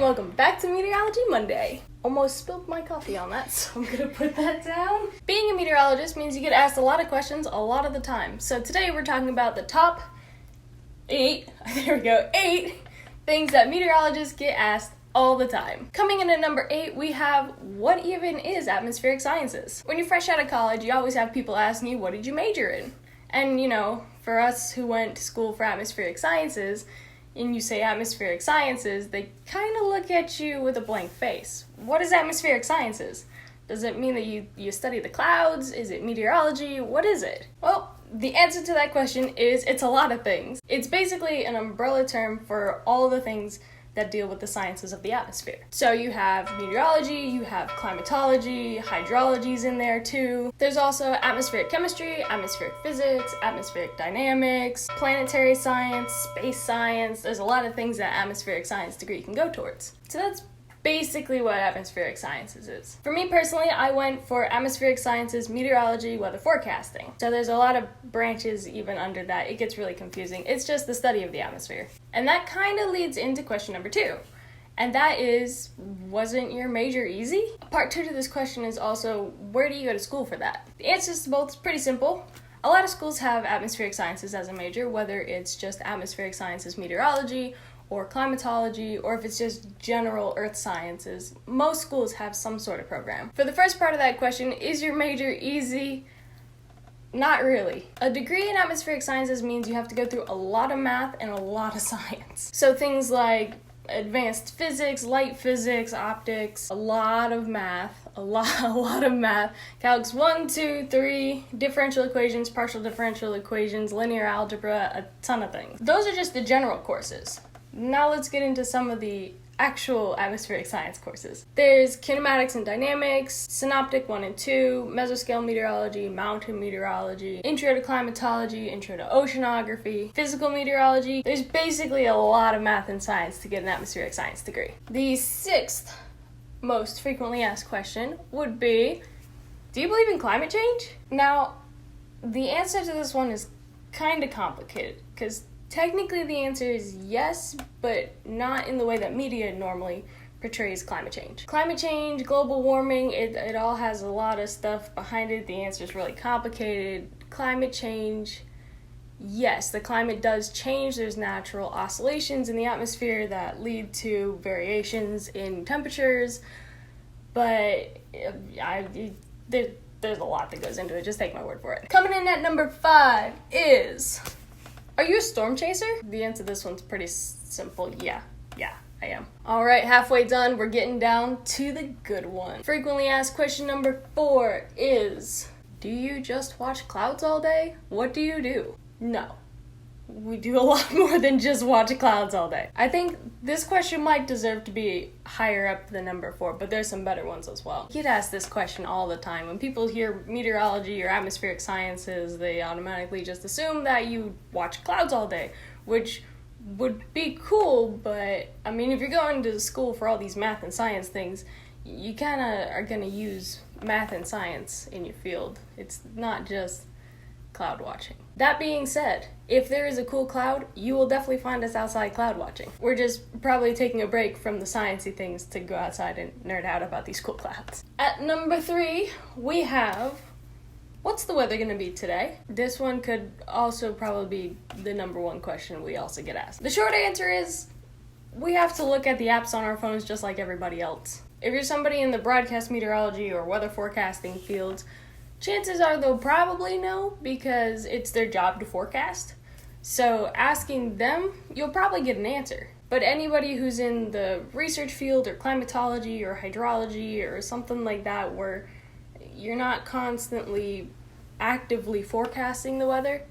and welcome back to Meteorology Monday. Almost spilled my coffee on that, so I'm gonna put that down. Being a meteorologist means you get asked a lot of questions a lot of the time. So today we're talking about the top 8 things that meteorologists get asked all the time. Coming in at number 8, we have, what even is atmospheric sciences? When you're fresh out of college, you always have people asking you, what did you major in? And for us who went to school for atmospheric sciences, and you say atmospheric sciences, they kind of look at you with a blank face. What is atmospheric sciences? Does it mean that you study the clouds? Is it meteorology? What is it? Well, the answer to that question is it's a lot of things. It's basically an umbrella term for all the things that deal with the sciences of the atmosphere. So you have meteorology, you have climatology, hydrology's in there too. There's also atmospheric chemistry, atmospheric physics, atmospheric dynamics, planetary science, space science. There's a lot of things that atmospheric science degree can go towards. So that's basically what atmospheric sciences is. For me personally, I went for atmospheric sciences, meteorology, weather forecasting. So there's a lot of branches even under that. It gets really confusing. It's just the study of the atmosphere. And that kind of leads into question number 2. And that is, wasn't your major easy? Part 2 to this question is also, where do you go to school for that? The answers to both is pretty simple. A lot of schools have atmospheric sciences as a major, whether it's just atmospheric sciences, meteorology, or climatology, or if it's just general earth sciences. Most schools have some sort of program. For the first part of that question, is your major easy? Not really. A degree in atmospheric sciences means you have to go through a lot of math and a lot of science. So things like advanced physics, light physics, optics, a lot of math, a lot of math. Calcs 1, 2, 3, differential equations, partial differential equations, linear algebra, a ton of things. Those are just the general courses. Now let's get into some of the actual atmospheric science courses. There's kinematics and dynamics, synoptic 1 and 2, mesoscale meteorology, mountain meteorology, intro to climatology, intro to oceanography, physical meteorology. There's basically a lot of math and science to get an atmospheric science degree. The 6th most frequently asked question would be, do you believe in climate change? Now, the answer to this one is kind of complicated, because technically the answer is yes, but not in the way that media normally portrays climate change. Climate change, global warming, it all has a lot of stuff behind it. The answer is really complicated. Climate change, yes, the climate does change. There's natural oscillations in the atmosphere that lead to variations in temperatures, but there's a lot that goes into it. Just take my word for it. Coming in at number 5 is, are you a storm chaser? The answer to this one's pretty simple. Yeah, I am. All right, halfway done, we're getting down to the good one. Frequently asked question number 4 is, do you just watch clouds all day? What do you do? No. We do a lot more than just watch clouds all day. I think this question might deserve to be higher up than number 4, but there's some better ones as well. I get asked this question all the time. When people hear meteorology or atmospheric sciences, they automatically just assume that you watch clouds all day, which would be cool, but I mean, if you're going to school for all these math and science things, you kind of are going to use math and science in your field. It's not just cloud watching. That being said, if there is a cool cloud, you will definitely find us outside cloud watching. We're just probably taking a break from the sciencey things to go outside and nerd out about these cool clouds. At number 3, we have, what's the weather gonna be today? This one could also probably be the number 1 question we also get asked. The short answer is, we have to look at the apps on our phones just like everybody else. If you're somebody in the broadcast meteorology or weather forecasting fields, chances are they'll probably know because it's their job to forecast. So asking them, you'll probably get an answer. But anybody who's in the research field or climatology or hydrology or something like that where you're not constantly actively forecasting the weather,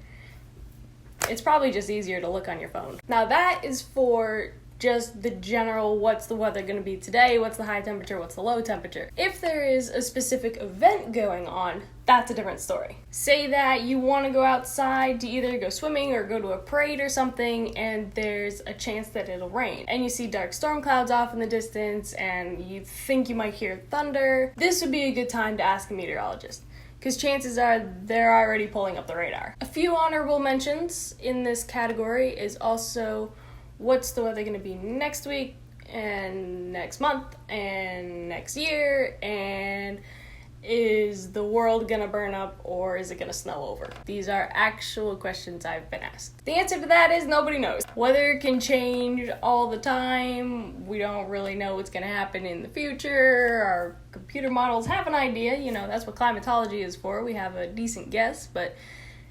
it's probably just easier to look on your phone. Now that is for just the general, what's the weather going to be today, what's the high temperature, what's the low temperature. If there is a specific event going on, that's a different story. Say that you want to go outside to either go swimming or go to a parade or something, and there's a chance that it'll rain, and you see dark storm clouds off in the distance, and you think you might hear thunder. This would be a good time to ask a meteorologist, because chances are they're already pulling up the radar. A few honorable mentions in this category is also, what's the weather going to be next week and next month, and next year, and is the world gonna burn up or is it gonna snow over? These are actual questions I've been asked. The answer to that is nobody knows. Weather can change all the time. We don't really know what's gonna happen in the future. Our computer models have an idea, that's what climatology is for. We have a decent guess, but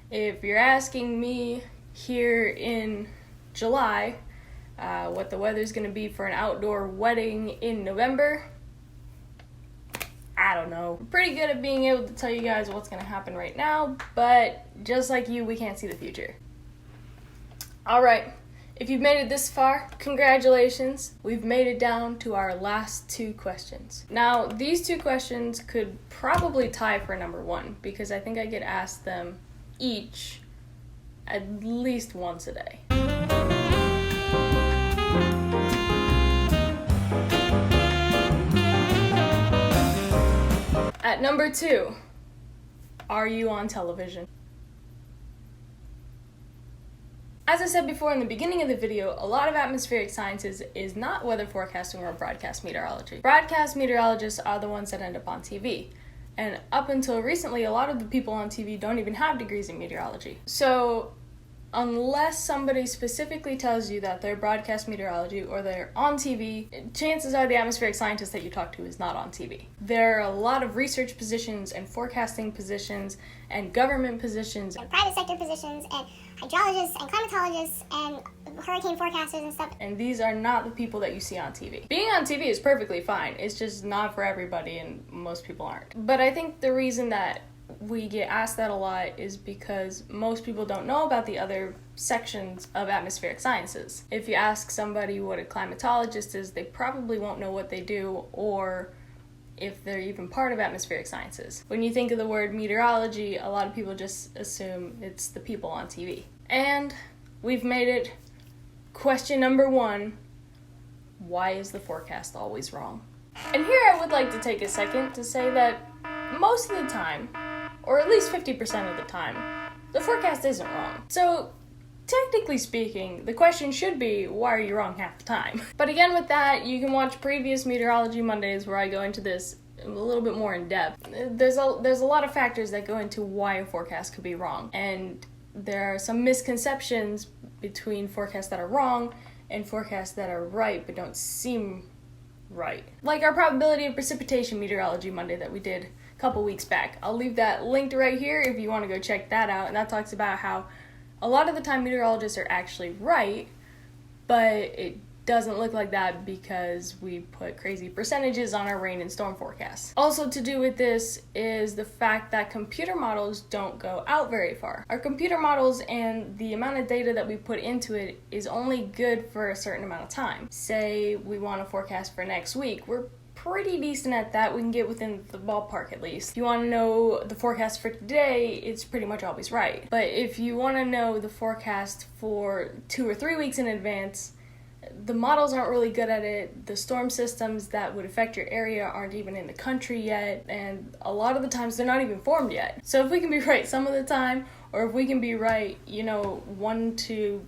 if you're asking me here in July what the weather's gonna be for an outdoor wedding in November, I don't know. We're pretty good at being able to tell you guys what's going to happen right now, but just like you, we can't see the future. Alright, if you've made it this far, congratulations. We've made it down to our last 2 questions. Now, these 2 questions could probably tie for number 1, because I think I get asked them each at least once a day. At number 2, are you on television? As I said before in the beginning of the video, a lot of atmospheric sciences is not weather forecasting or broadcast meteorology. Broadcast meteorologists are the ones that end up on TV. And up until recently, a lot of the people on TV don't even have degrees in meteorology. So unless somebody specifically tells you that they're broadcast meteorology or they're on TV, chances are the atmospheric scientist that you talk to is not on TV. There are a lot of research positions and forecasting positions and government positions and private sector positions and hydrologists and climatologists and hurricane forecasters and stuff. And these are not the people that you see on TV. Being on TV is perfectly fine. It's just not for everybody and most people aren't. But I think the reason that we get asked that a lot is because most people don't know about the other sections of atmospheric sciences. If you ask somebody what a climatologist is, they probably won't know what they do or if they're even part of atmospheric sciences. When you think of the word meteorology, a lot of people just assume it's the people on TV. And we've made it. Question number 1, why is the forecast always wrong? And here I would like to take a second to say that most of the time, or at least 50% of the time, the forecast isn't wrong. So, technically speaking, the question should be, why are you wrong half the time? But again, with that, you can watch previous Meteorology Mondays where I go into this a little bit more in depth. There's a lot of factors that go into why a forecast could be wrong. And there are some misconceptions between forecasts that are wrong and forecasts that are right but don't seem right. Like our probability of precipitation Meteorology Monday that we did couple weeks back. I'll leave that linked right here if you want to go check that out, and that talks about how a lot of the time meteorologists are actually right, but it doesn't look like that because we put crazy percentages on our rain and storm forecasts. Also to do with this is the fact that computer models don't go out very far. Our computer models and the amount of data that we put into it is only good for a certain amount of time. Say we want to forecast for next week, we're pretty decent at that. We can get within the ballpark at least. If you want to know the forecast for today, it's pretty much always right. But if you want to know the forecast for 2 or 3 weeks in advance, the models aren't really good at it. The storm systems that would affect your area aren't even in the country yet, and a lot of the times they're not even formed yet. So if we can be right some of the time, or if we can be right, 1 to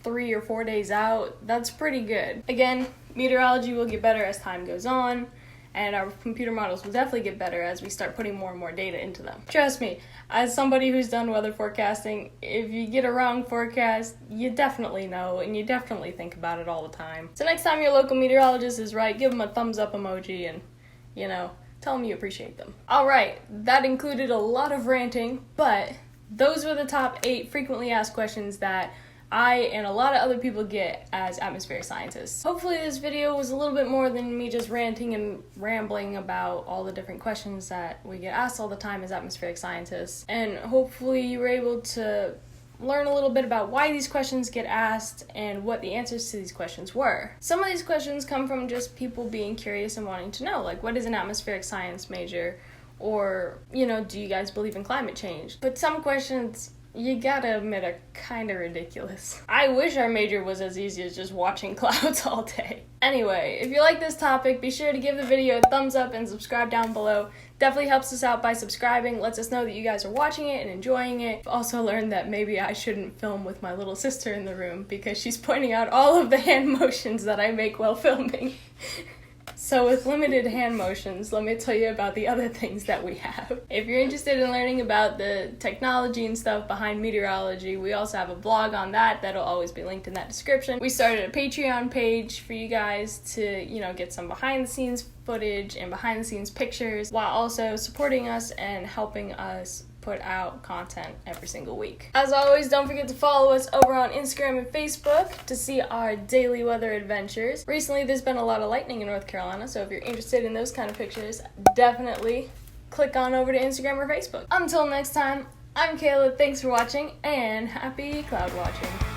3 or 4 days out, that's pretty good. Again, meteorology will get better as time goes on, and our computer models will definitely get better as we start putting more and more data into them. Trust me, as somebody who's done weather forecasting, if you get a wrong forecast, you definitely know, and you definitely think about it all the time. So next time your local meteorologist is right, give them a thumbs up emoji and, tell them you appreciate them. Alright, that included a lot of ranting, but those were the top 8 frequently asked questions that I and a lot of other people get as atmospheric scientists. Hopefully this video was a little bit more than me just ranting and rambling about all the different questions that we get asked all the time as atmospheric scientists. And hopefully you were able to learn a little bit about why these questions get asked and what the answers to these questions were. Some of these questions come from just people being curious and wanting to know, like, what is an atmospheric science major? Or, do you guys believe in climate change? But some questions you gotta admit are kinda ridiculous. I wish our major was as easy as just watching clouds all day. Anyway, if you like this topic, be sure to give the video a thumbs up and subscribe down below. Definitely helps us out by subscribing, lets us know that you guys are watching it and enjoying it. I've also learned that maybe I shouldn't film with my little sister in the room because she's pointing out all of the hand motions that I make while filming. So with limited hand motions, let me tell you about the other things that we have. If you're interested in learning about the technology and stuff behind meteorology, we also have a blog on that. That'll always be linked in that description. We started a Patreon page for you guys to, get some behind the scenes footage and behind the scenes pictures while also supporting us and helping us put out content every single week. As always, don't forget to follow us over on Instagram and Facebook to see our daily weather adventures. Recently, there's been a lot of lightning in North Carolina, so if you're interested in those kind of pictures, definitely click on over to Instagram or Facebook. Until next time, I'm Kayla, thanks for watching, and happy cloud watching.